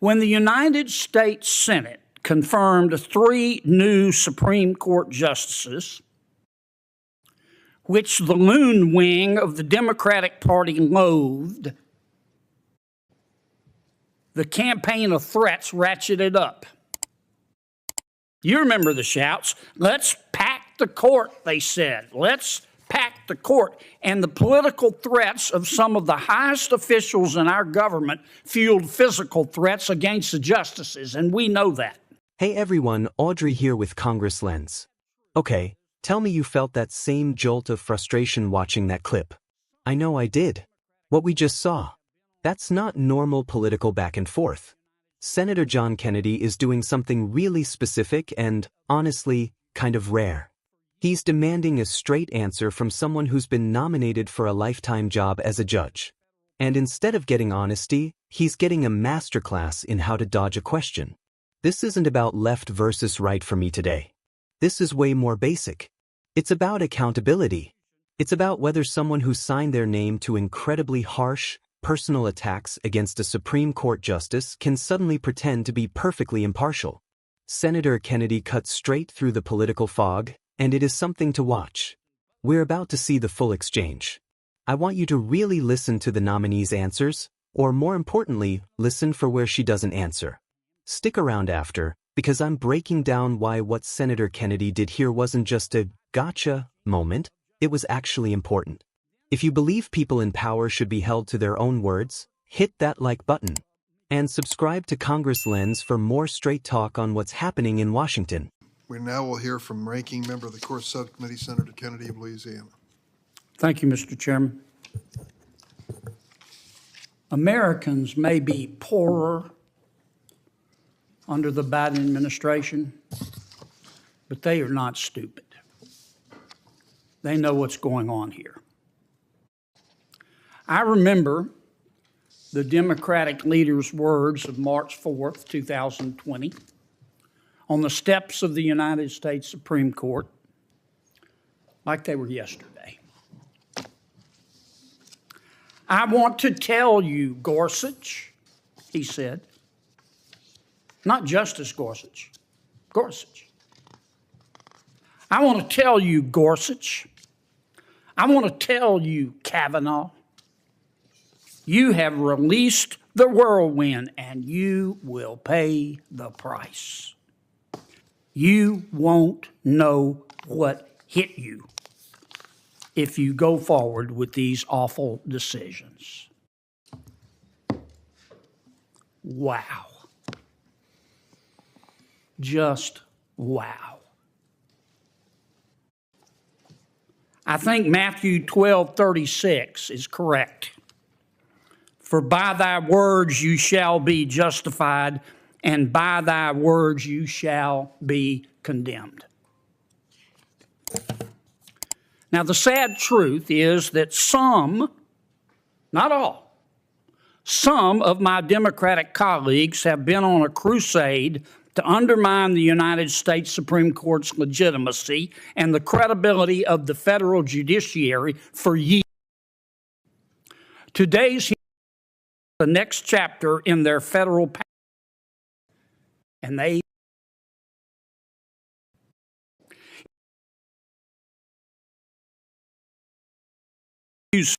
When the United States Senate confirmed 3 new Supreme Court justices, which the loon wing of the Democratic Party loathed, the campaign of threats ratcheted up. You remember the shouts. Let's pack the court, they said. Let's pack the court. And the political threats of some of the highest officials in our government fueled physical threats against the justices, and we know that. Hey everyone, Audrey here with Congress Lens. Okay, tell me you felt that same jolt of frustration watching that clip. I know I did. What we just saw. That's not normal political back and forth. Senator John Kennedy is doing something really specific and, honestly, kind of rare. He's demanding a straight answer from someone who's been nominated for a lifetime job as a judge. And instead of getting honesty, he's getting a masterclass in how to dodge a question. This isn't about left versus right for me today. This is way more basic. It's about accountability. It's about whether someone who signed their name to incredibly harsh, personal attacks against a Supreme Court justice can suddenly pretend to be perfectly impartial. Senator Kennedy cut straight through the political fog, and it is something to watch. We're about to see the full exchange. I want you to really listen to the nominee's answers, or more importantly, listen for where she doesn't answer. Stick around after, because I'm breaking down why what Senator Kennedy did here wasn't just a gotcha moment, it was actually important. If you believe people in power should be held to their own words, hit that like button. And subscribe to Congress Lens for more straight talk on what's happening in Washington. We now will hear from Ranking Member of the Court Subcommittee, Senator Kennedy of Louisiana. Thank you, Mr. Chairman. Americans may be poorer under the Biden administration, but they are not stupid. They know what's going on here. I remember the Democratic leader's words of March 4th, 2020, on the steps of the United States Supreme Court, like they were yesterday. I want to tell you, Gorsuch, he said, not Justice Gorsuch, Gorsuch. I want to tell you, Gorsuch. I want to tell you, Kavanaugh. You have released the whirlwind, and you will pay the price. You won't know what hit you if you go forward with these awful decisions. Wow. Just wow. I think Matthew 12:36 is correct. For by thy words you shall be justified, and by thy words you shall be condemned. Now, the sad truth is that some, not all, some of my Democratic colleagues have been on a crusade to undermine the United States Supreme Court's legitimacy and the credibility of the federal judiciary for years. Today's the next chapter in their federal past, and they use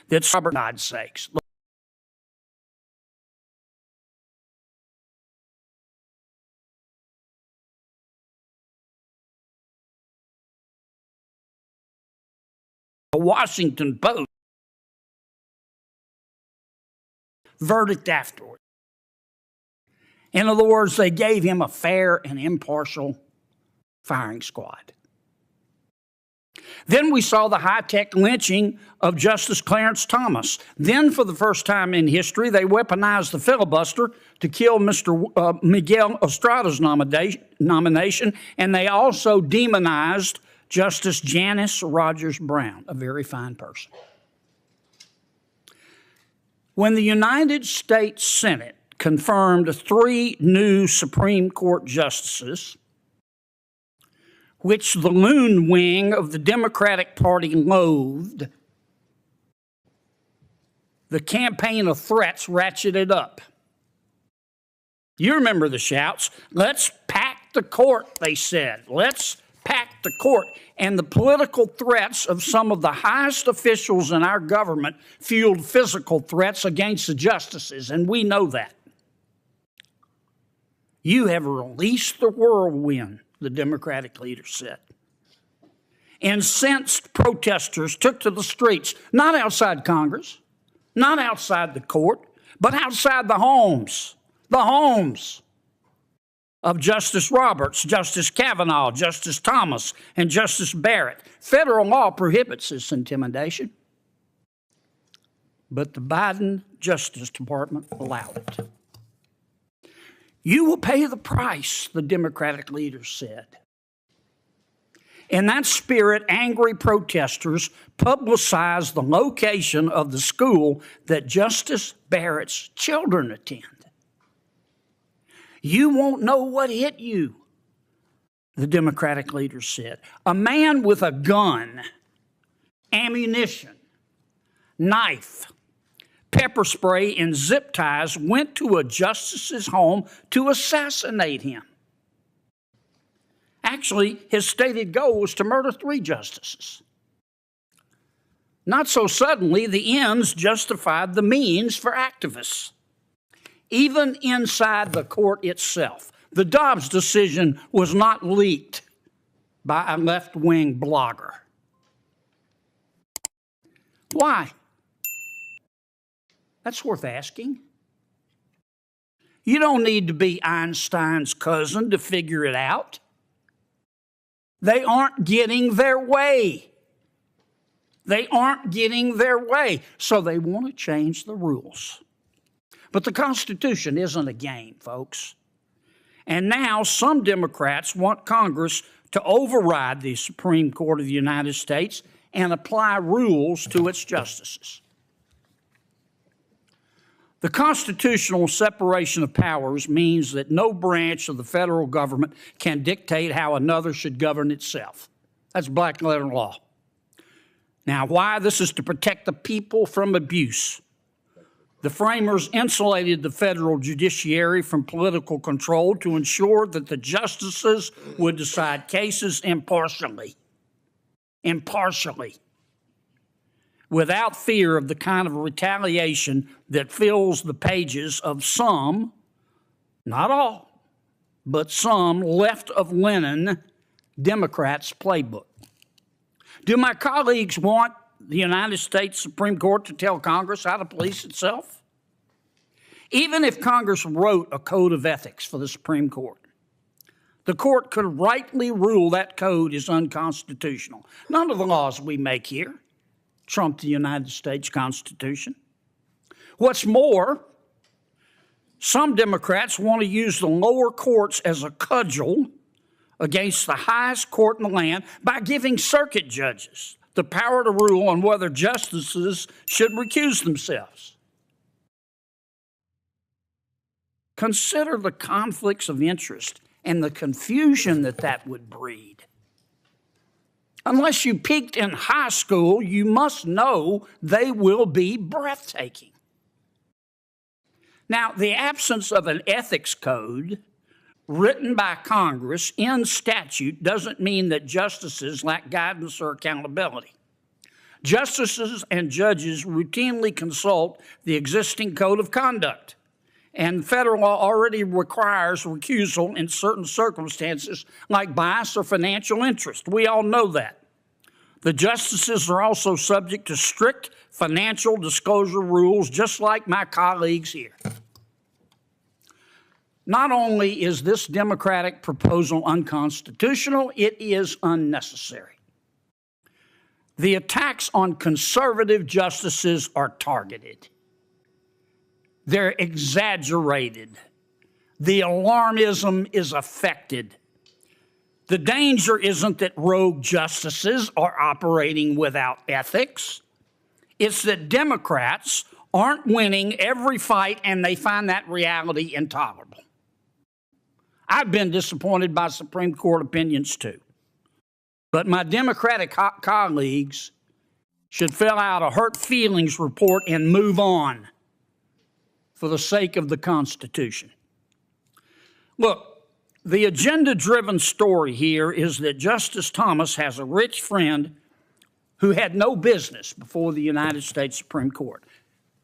that's for God's sakes. The Washington Post verdict afterward. In other words, they gave him a fair and impartial firing squad. Then we saw the high-tech lynching of Justice Clarence Thomas. Then, for the first time in history, they weaponized the filibuster to kill Mr. Miguel Estrada's nomination, and they also demonized Justice Janice Rogers Brown, a very fine person. When the United States Senate confirmed 3 new Supreme Court justices, which the loon wing of the Democratic Party loathed, the campaign of threats ratcheted up. You remember the shouts. Let's pack the court, they said. Let's pack the court. And the political threats of some of the highest officials in our government fueled physical threats against the justices, and we know that. You have released the whirlwind, the Democratic leader said. Incensed protesters took to the streets, not outside Congress, not outside the court, but outside the homes of Justice Roberts, Justice Kavanaugh, Justice Thomas, and Justice Barrett. Federal law prohibits this intimidation, but the Biden Justice Department allowed it. You will pay the price, the Democratic leader said. In that spirit, angry protesters publicized the location of the school that Justice Barrett's children attend. You won't know what hit you, the Democratic leader said. A man with a gun, ammunition, knife, pepper spray, and zip ties went to a justice's home to assassinate him. Actually, his stated goal was to murder 3 justices. Not so suddenly, the ends justified the means for activists. Even inside the court itself, the Dobbs decision was not leaked by a left-wing blogger. Why? That's worth asking. You don't need to be Einstein's cousin to figure it out. They aren't getting their way. They aren't getting their way, so they want to change the rules. But the Constitution isn't a game, folks. And now some Democrats want Congress to override the Supreme Court of the United States and apply rules to its justices. The constitutional separation of powers means that no branch of the federal government can dictate how another should govern itself. That's black letter law. Now, why? This is to protect the people from abuse. The framers insulated the federal judiciary from political control to ensure that the justices would decide cases impartially, without fear of the kind of retaliation that fills the pages of some, not all, but some left of linen Democrats' playbook. Do my colleagues want the United States Supreme Court to tell Congress how to police itself? Even if Congress wrote a code of ethics for the Supreme Court, the court could rightly rule that code is unconstitutional. None of the laws we make here trump the United States Constitution. What's more, some Democrats want to use the lower courts as a cudgel against the highest court in the land by giving circuit judges the power to rule on whether justices should recuse themselves. Consider the conflicts of interest and the confusion that would breed. Unless you peaked in high school, you must know they will be breathtaking. Now, the absence of an ethics code written by Congress in statute doesn't mean that justices lack guidance or accountability. Justices and judges routinely consult the existing code of conduct, and federal law already requires recusal in certain circumstances like bias or financial interest. We all know that. The justices are also subject to strict financial disclosure rules, just like my colleagues here. Not only is this Democratic proposal unconstitutional, it is unnecessary. The attacks on conservative justices are targeted. They're exaggerated. The alarmism is affected. The danger isn't that rogue justices are operating without ethics. It's that Democrats aren't winning every fight and they find that reality intolerable. I've been disappointed by Supreme Court opinions too. But my Democratic colleagues should fill out a hurt feelings report and move on for the sake of the Constitution. Look, the agenda-driven story here is that Justice Thomas has a rich friend who had no business before the United States Supreme Court.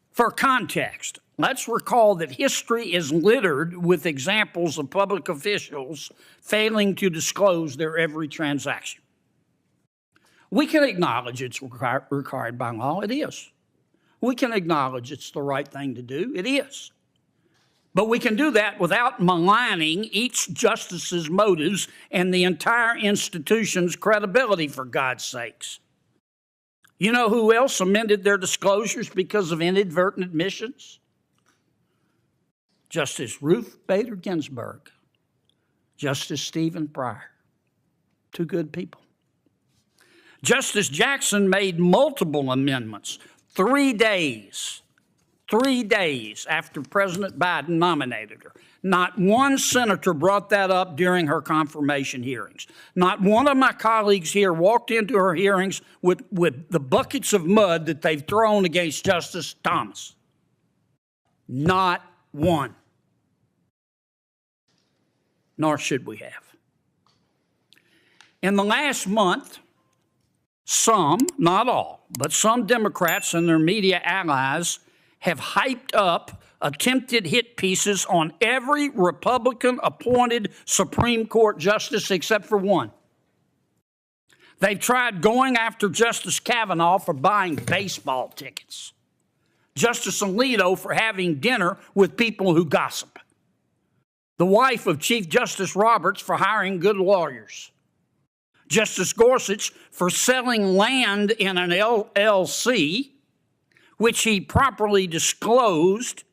For context, let's recall that history is littered with examples of public officials failing to disclose their every transaction. We can acknowledge it's required by law. It is. We can acknowledge it's the right thing to do. It is. But we can do that without maligning each justice's motives and the entire institution's credibility, for God's sakes. You know who else amended their disclosures because of inadvertent admissions? Justice Ruth Bader Ginsburg, Justice Stephen Breyer. Two good people. Justice Jackson made multiple amendments 3 days after President Biden nominated her. Not one senator brought that up during her confirmation hearings. Not one of my colleagues here walked into her hearings with the buckets of mud that they've thrown against Justice Thomas. Not one. Nor should we have. In the last month, some, not all, but some Democrats and their media allies have hyped up attempted hit pieces on every Republican-appointed Supreme Court justice except for one. They've tried going after Justice Kavanaugh for buying baseball tickets, Justice Alito for having dinner with people who gossip, the wife of Chief Justice Roberts for hiring good lawyers, Justice Gorsuch for selling land in an LLC, which he properly disclosed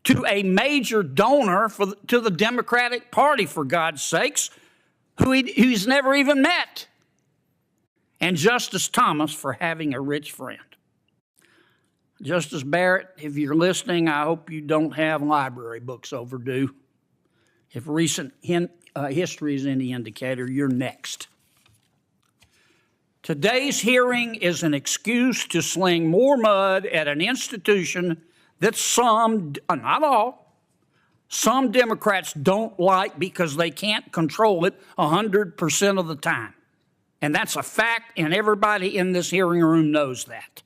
to a major donor to the Democratic Party, for God's sakes, who he's never even met, and Justice Thomas for having a rich friend. Justice Barrett, if you're listening, I hope you don't have library books overdue. If recent history is any indicator, you're next. Today's hearing is an excuse to sling more mud at an institution that some, not all, some Democrats don't like because they can't control it 100% of the time. And that's a fact, and everybody in this hearing room knows that.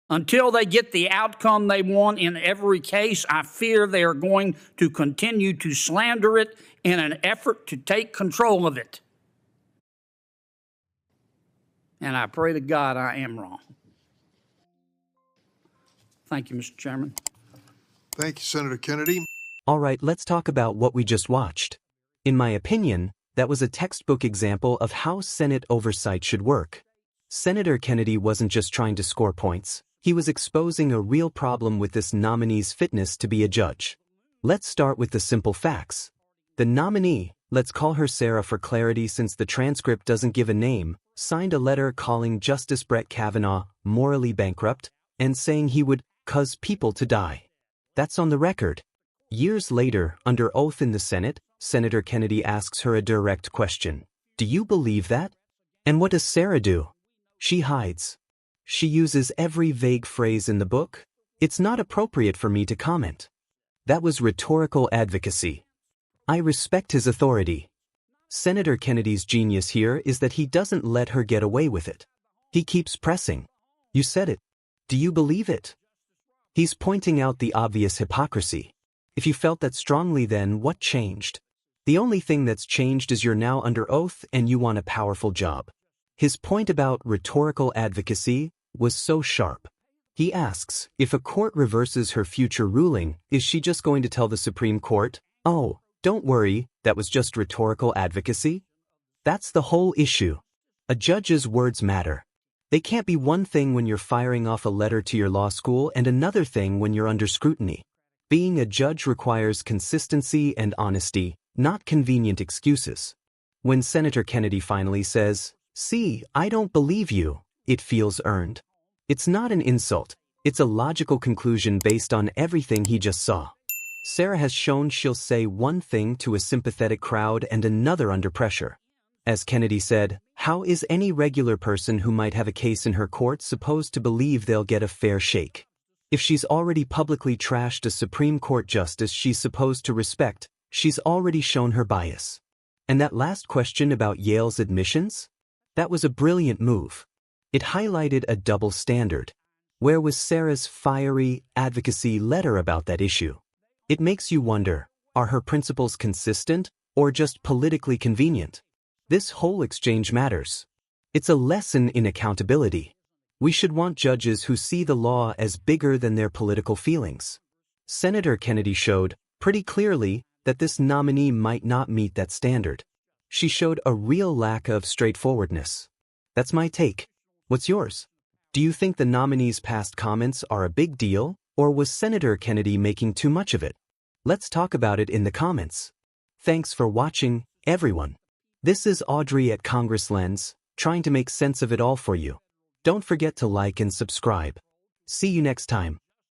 Until they get the outcome they want in every case, I fear they are going to continue to slander it in an effort to take control of it. And I pray to God I am wrong. Thank you, Mr. Chairman. Thank you, Senator Kennedy. All right, let's talk about what we just watched. In my opinion, that was a textbook example of how Senate oversight should work. Senator Kennedy wasn't just trying to score points. He was exposing a real problem with this nominee's fitness to be a judge. Let's start with the simple facts. The nominee, let's call her Sarah for clarity since the transcript doesn't give a name, signed a letter calling Justice Brett Kavanaugh morally bankrupt and saying he would cause people to die. That's on the record. Years later, under oath in the Senate, Senator Kennedy asks her a direct question. Do you believe that? And what does Sarah do? She hides. She uses every vague phrase in the book. It's not appropriate for me to comment. That was rhetorical advocacy. I respect his authority. Senator Kennedy's genius here is that he doesn't let her get away with it. He keeps pressing. You said it. Do you believe it? He's pointing out the obvious hypocrisy. If you felt that strongly, then what changed? The only thing that's changed is you're now under oath and you want a powerful job. His point about rhetorical advocacy was so sharp. He asks, if a court reverses her future ruling, is she just going to tell the Supreme Court, oh, don't worry, that was just rhetorical advocacy? That's the whole issue. A judge's words matter. They can't be one thing when you're firing off a letter to your law school and another thing when you're under scrutiny. Being a judge requires consistency and honesty, not convenient excuses. When Senator Kennedy finally says, "See, I don't believe you," it feels earned. It's not an insult. It's a logical conclusion based on everything he just saw. Sarah has shown she'll say one thing to a sympathetic crowd and another under pressure. As Kennedy said, how is any regular person who might have a case in her court supposed to believe they'll get a fair shake? If she's already publicly trashed a Supreme Court justice she's supposed to respect, She's already shown her bias. And that last question about Yale's admissions? That was a brilliant move. It highlighted a double standard. Where was Sarah's fiery advocacy letter about that issue? It makes you wonder, are her principles consistent or just politically convenient? This whole exchange matters. It's a lesson in accountability. We should want judges who see the law as bigger than their political feelings. Senator Kennedy showed, pretty clearly, that this nominee might not meet that standard. She showed a real lack of straightforwardness. That's my take. What's yours? Do you think the nominee's past comments are a big deal, or was Senator Kennedy making too much of it? Let's talk about it in the comments. Thanks for watching, everyone. This is Audrey at Congress Lens, trying to make sense of it all for you. Don't forget to like and subscribe. See you next time.